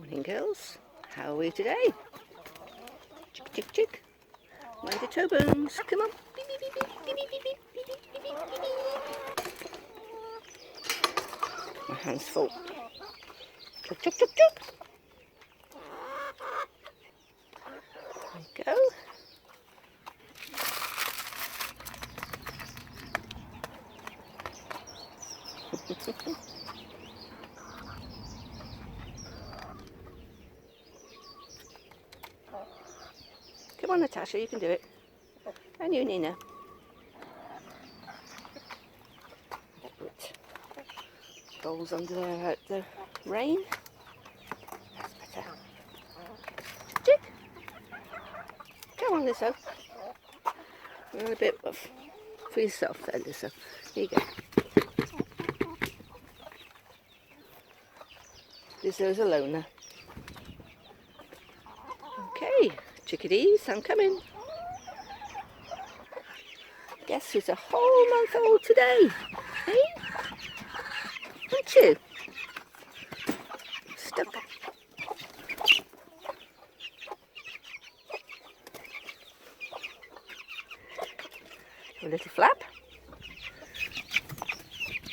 Morning, girls. How are we today? Chick, chick, chick. Mind your toe bones. Come on. Beep, beep, beep, beep, beep, beep, beep, beep, beep, beep, beep, beep. My hand's full. Chuk, chuk, chuk, chuk. There we go. Come on, Natasha, you can do it. And you, Nina. Bowls under there out the rain. That's better. Chick. Come on, Lizzo. A little bit of for yourself there, Lizzo. Here you go. Lizzo's a loner. Okay, chickadees, I'm coming. Guess who's a whole month old today? Hey? Aren't you? Stuck. A little flap.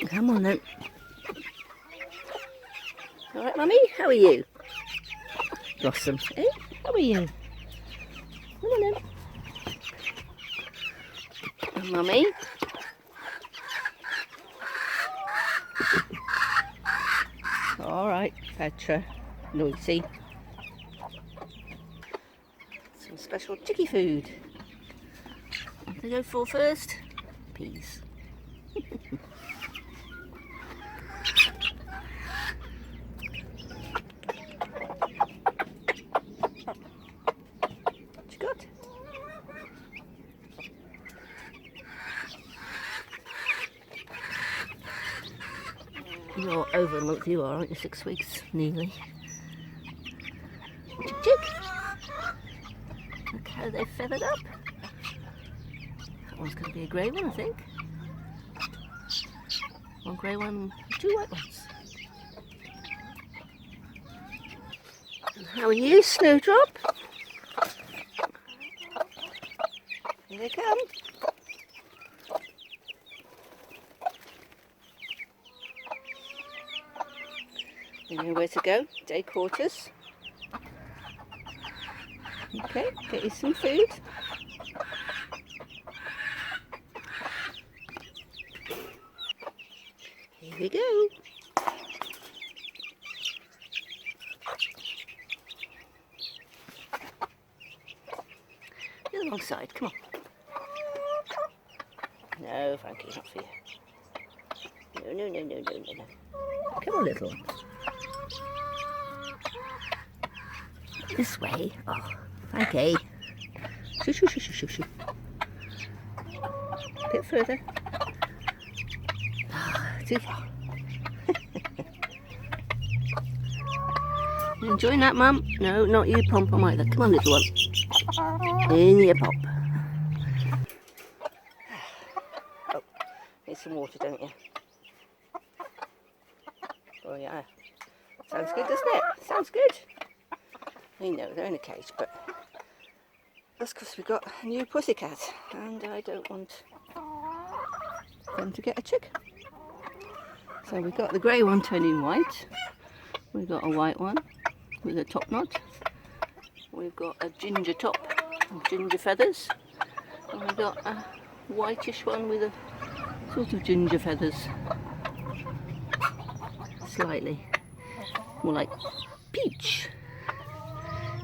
Come on then. Alright, Mummy, how are you? Blossom, eh? How are you? Come on then. And Mummy. Alright, Petra. Noisy. Some special chicky food. What do I go for first? Peas. What you got? You're over a month, you are, aren't you? 6 weeks, nearly. Chick, chick. Look how they've feathered up. That one's going to be a grey one, I think. One grey one, two white ones. And how are you, Snowdrop? Here they come. You know where to go, day quarters. Okay, get you some food. Here we go. The wrong side, come on. No, Frankie, not for you. No, no, no, no, no, no, no. Come on, little one. This way. Oh, Frankie. Shoo, shoo, shoo, shoo, shoo, shoo. A bit further. Oh, too far. You enjoying that, Mum? No, not you, Pom-Pom either. Come on, little one. In your pop. Oh, need some water, don't you? Oh, yeah. Sounds good, doesn't it? Sounds good. I know, they're in a cage, but that's because we've got a new pussycat, and I don't want them to get a chick. So we've got the grey one turning white. We've got a white one with a top knot. We've got a ginger top with ginger feathers. And we've got a whitish one with a sort of ginger feathers. Slightly more like peach.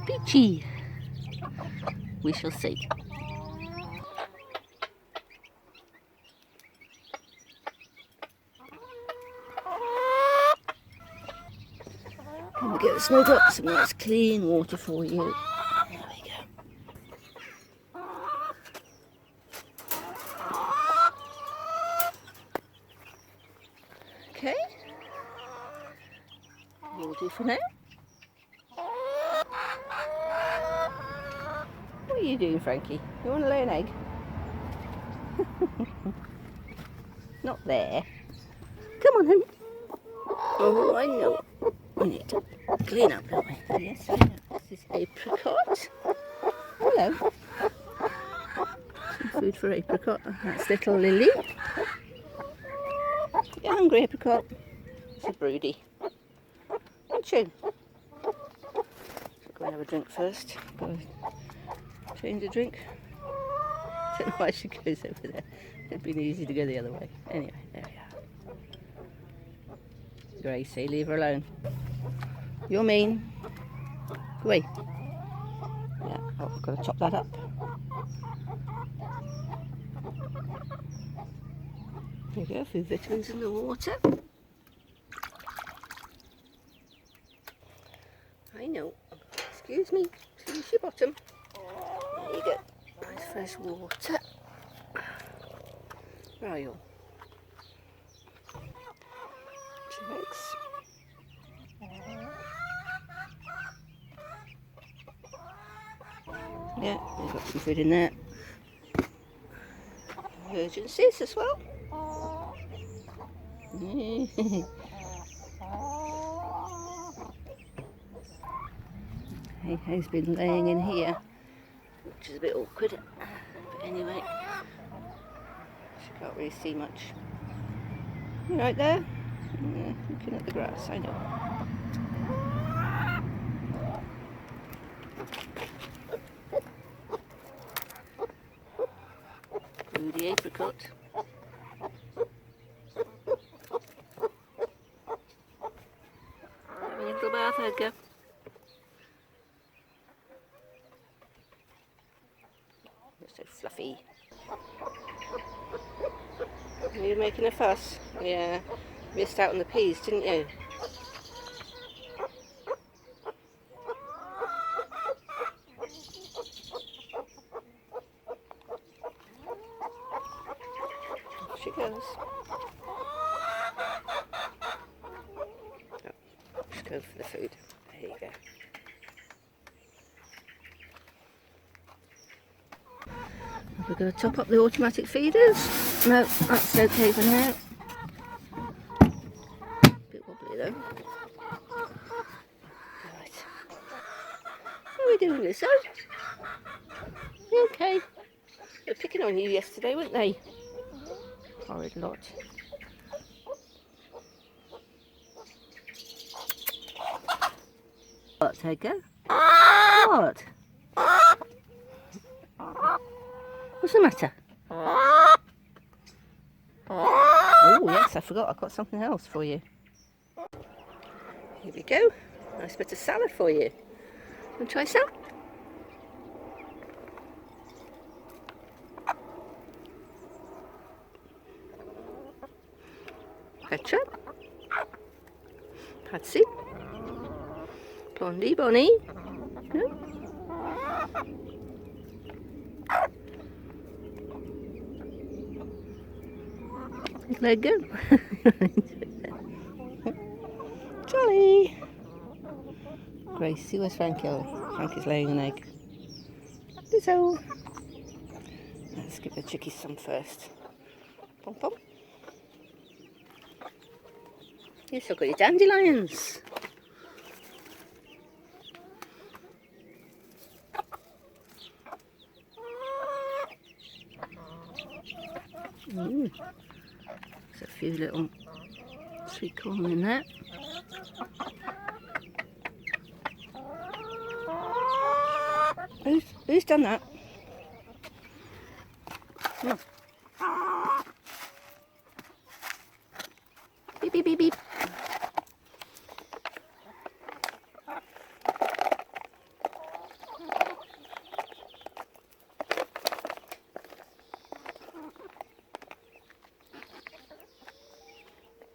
Peachy. We shall see. Can we get Snowdrop some nice clean water for you? There we go. Okay. Will do for now. What are you doing, Frankie? You want to lay an egg? Not there. Come on, honey. Oh, I know. I need to. clean up, don't we? Yes, I know. This is apricot. Hello. Some food for apricot. That's little Lily. You're hungry, apricot? It's a broody. Aren't you? So go and have a drink first. Go and change the drink. I don't know why she goes over there. It'd been easy to go the other way. Anyway, there we are. Gracie, leave her alone. You're mean. Go away. Yeah, oh, I've got to chop that up. There you go, food vitamins in the water. I know. Excuse me. Excuse your bottom. There you go. Nice fresh water. Where are you? Chooks. Yeah, we've got some food in there. Emergencies as well. Hey-Ho's been laying in here, which is a bit awkward. But anyway, she can't really see much. You right there? Yeah, looking at the grass, I know. Broody apricot. Having a little bath, Edgar. You're so fluffy. Are you making a fuss? Yeah. Missed out on the peas, didn't you? Off she goes. Oh, just go for the food. There you go. We're going to top up the automatic feeders. No, that's okay for now. Bit wobbly though. Right. How are we doing, Lizzo? You okay? They were picking on you yesterday, weren't they? Horrid lot. What, Edgar? What? What's the matter? Oh yes, I forgot, I've got something else for you. Here we go. Nice bit of salad for you. Want to try some? Ketchup. Patsy. Blondie Bonnie. No? Leg go. Jolly. Gracie, where's Frankie? Oh, Frankie's laying an egg. So, let's give the chickies some first. Pom pom. You've still got your dandelions. There's a few little sweet corn in there. Who's done that? Come on. Beep beep beep beep.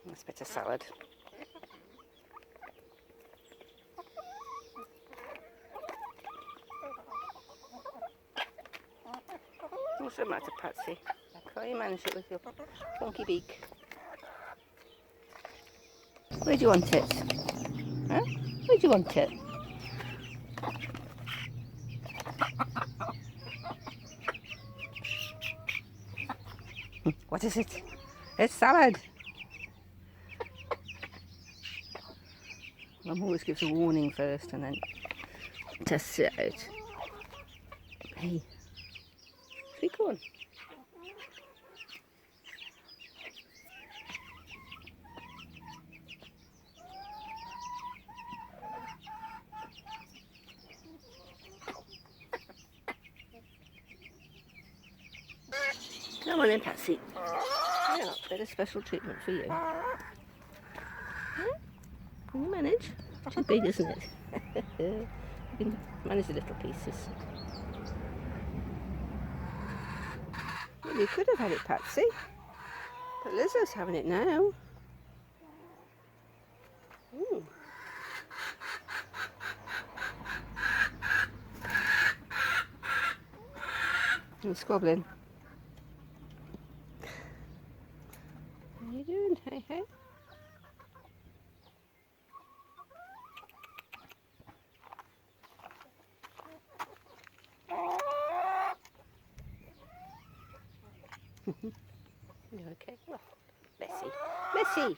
Nice bit of salad. What's the matter, Patsy? Can't you manage it with your wonky beak? Where do you want it? Huh? Where do you want it? What is it? It's salad. Mum always gives a warning first and then tests it out. Hey, sweet corn. Come on then, Patsy. Yeah, bit of special treatment for you. Can you manage? Too big, isn't it? You can manage the little pieces. Well, you could have had it, Patsy. But Lizzo's having it now. Ooh. You're squabbling. What are you doing? Hey, hey. You okay? Well, messy. Messy!